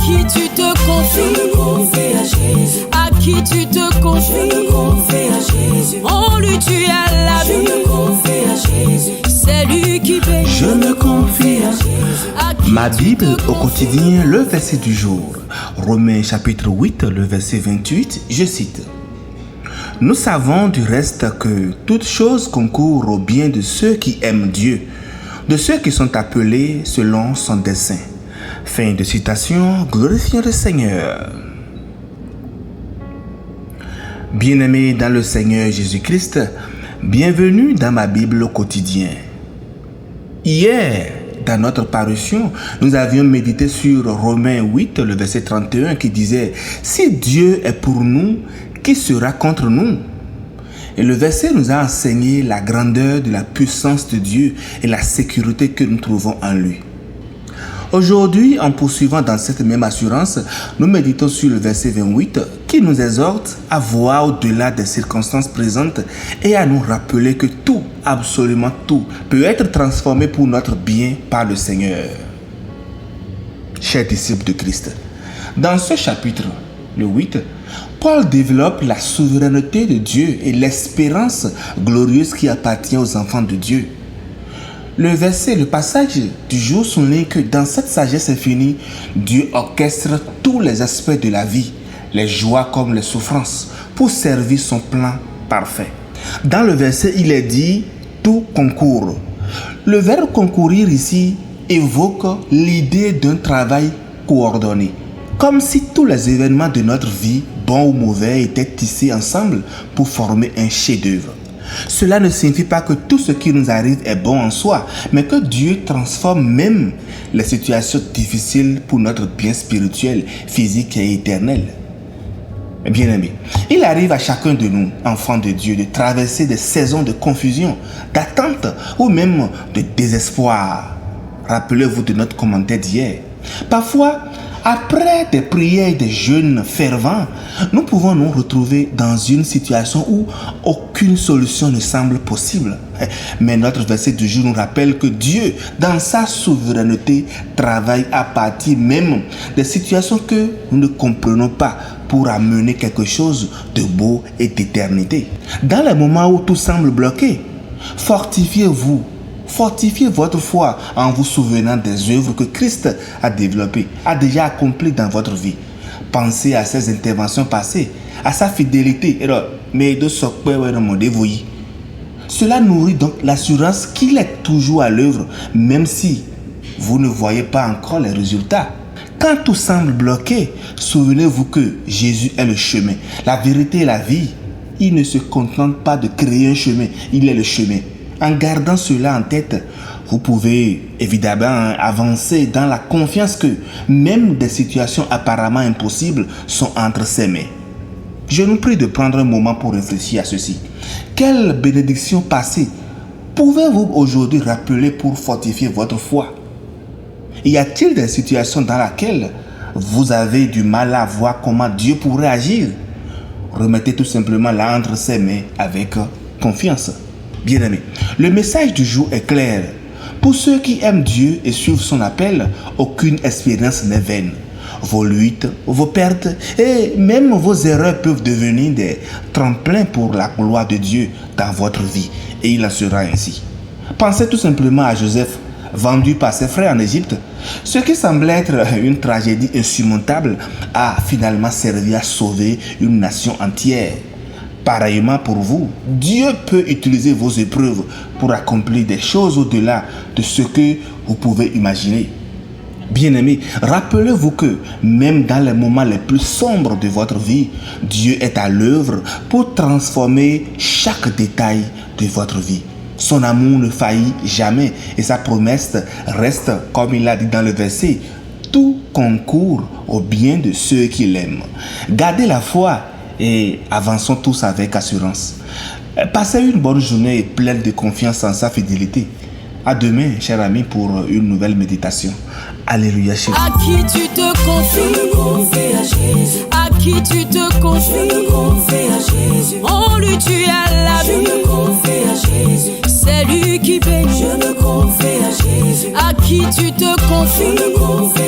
qui tu te confies? Je me confie à Jésus. À qui tu te confies? Je me confie à Jésus. En lui tu as la Je vie. me confie à Jésus. C'est lui qui bénit. Je me confie à Jésus. À qui Ma tu Bible te au confies? quotidien, le verset du jour. Romains chapitre 8, le verset 28, je cite. Nous savons du reste que toute chose concourt au bien de ceux qui aiment Dieu, de ceux qui sont appelés selon son dessein. Fin de citation, glorifions le Seigneur. Bien-aimés dans le Seigneur Jésus-Christ, bienvenue dans ma Bible au quotidien. Hier, dans notre parution, nous avions médité sur Romains 8, le verset 31 qui disait « Si Dieu est pour nous, qui sera contre nous ?» Et le verset nous a enseigné la grandeur de la puissance de Dieu et la sécurité que nous trouvons en lui. Aujourd'hui, en poursuivant dans cette même assurance, nous méditons sur le verset 28 qui nous exhorte à voir au-delà des circonstances présentes et à nous rappeler que tout, absolument tout, peut être transformé pour notre bien par le Seigneur. Chers disciples de Christ, dans ce chapitre, le 8, Paul développe la souveraineté de Dieu et l'espérance glorieuse qui appartient aux enfants de Dieu. Le passage du jour souligne que dans cette sagesse infinie, Dieu orchestre tous les aspects de la vie, les joies comme les souffrances, pour servir son plan parfait. Dans le verset, il est dit « tout concourt ». Le verbe « concourir » ici évoque l'idée d'un travail coordonné, comme si tous les événements de notre vie, bons ou mauvais, étaient tissés ensemble pour former un chef-d'œuvre. Cela ne signifie pas que tout ce qui nous arrive est bon en soi, mais que Dieu transforme même les situations difficiles pour notre bien spirituel, physique et éternel. Bien-aimés, il arrive à chacun de nous, enfants de Dieu, de traverser des saisons de confusion, d'attente ou même de désespoir. Rappelez-vous de notre commentaire d'hier. Parfois, après des prières et des jeûnes fervents, nous pouvons nous retrouver dans une situation où aucune solution ne semble possible. Mais notre verset du jour nous rappelle que Dieu, dans sa souveraineté, travaille à partir même des situations que nous ne comprenons pas pour amener quelque chose de beau et d'éternité. Dans les moments où tout semble bloqué, fortifiez-vous. Fortifiez votre foi en vous souvenant des œuvres que Christ a développées, a déjà accomplies dans votre vie. Pensez à ses interventions passées, à sa fidélité. Cela nourrit donc l'assurance qu'il est toujours à l'œuvre, même si vous ne voyez pas encore les résultats. Quand tout semble bloqué, souvenez-vous que Jésus est le chemin, la vérité et la vie. Il ne se contente pas de créer un chemin, il est le chemin. En gardant cela en tête, vous pouvez évidemment avancer dans la confiance que même des situations apparemment impossibles sont entre ses mains. Je nous prie de prendre un moment pour réfléchir à ceci. Quelle bénédiction passée pouvez-vous aujourd'hui rappeler pour fortifier votre foi? Y a-t-il des situations dans lesquelles vous avez du mal à voir comment Dieu pourrait agir? Remettez tout simplement là entre ses mains avec confiance. Bien-aimés, le message du jour est clair. Pour ceux qui aiment Dieu et suivent son appel, aucune expérience n'est vaine. Vos luttes, vos pertes et même vos erreurs peuvent devenir des tremplins pour la gloire de Dieu dans votre vie. Et il en sera ainsi. Pensez tout simplement à Joseph, vendu par ses frères en Égypte. Ce qui semblait être une tragédie insurmontable a finalement servi à sauver une nation entière. Pareillement pour vous, Dieu peut utiliser vos épreuves pour accomplir des choses au-delà de ce que vous pouvez imaginer. Bien-aimés, rappelez-vous que même dans les moments les plus sombres de votre vie, Dieu est à l'œuvre pour transformer chaque détail de votre vie. Son amour ne faillit jamais et sa promesse reste, comme il l'a dit dans le verset, tout concourt au bien de ceux qui l'aiment. Gardez la foi et avançons tous avec assurance. Passez une bonne journée pleine de confiance en sa fidélité. À demain, chers amis, pour une nouvelle méditation. Alléluia. À qui tu te confies? Je me confie à Jésus. À qui tu te confies? Je me confie à Jésus. En lui tu as la Je vie. me confie à Jésus. C'est lui qui bénit. Je me confie à Jésus. À qui tu te Je confies? me confie